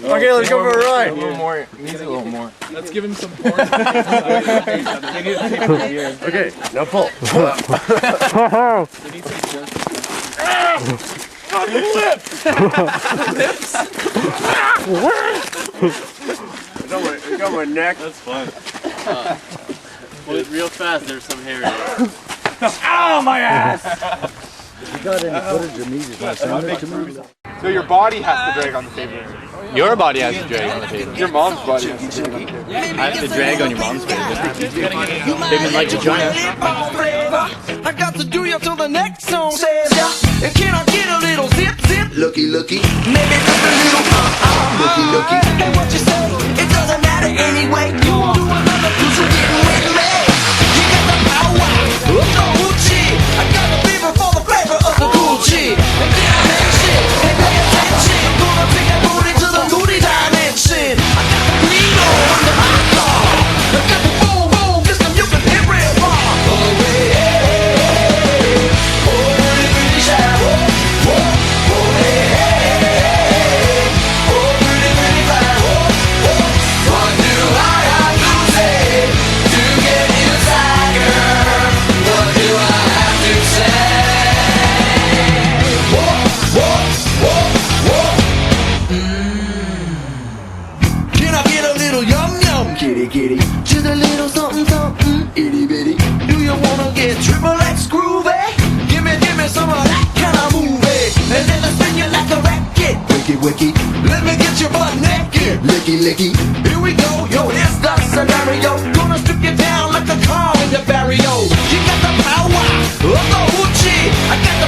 Okay, let's go for a ride. A little more. Needs a little more. Let's give him some porn. Okay, now pull. I got my neck. That's fun. Real fast, there's some hair in it. Ow, my ass! You got any footage of me? Just want to send it to me? So your body has to drag on the table. Your body has to drag on the table. Your mom's body has to drag on the table. I have to drag on your mom's face. Big like a giant. I got to do you till the next song says yeah. And can I get a little zip zip? Looky, looky, Maybe just a little looky, looky. Hey, what you say? It doesn't matter anyway. You won't do another cause you're getting with me. You got the power of the hoochie. I got the fever for the flavor of the Gucci. And then I make shit and pay attention. I'm gonna take that booty to the booty dimension. I got the Reno under my car. I got the boom boom system you can hear it from. Oh, hey, oh, pretty shy. Oh, oh, hey, hey. Oh, pretty fly. Oh, oh. What do I have to say to get you tiger? What do I have to say? Can I get a little yum yum, kitty kitty? Just a little something something, itty bitty. Do you wanna get triple X groovy? Give me some of that kind of movie. And then I spin you like a racket. Wiki, wiki, Let me get your butt naked. licky, licky. Here we go, yo, here's the scenario. Gonna strip you down like a car in the barrio. You got the power of the hoochie. I got the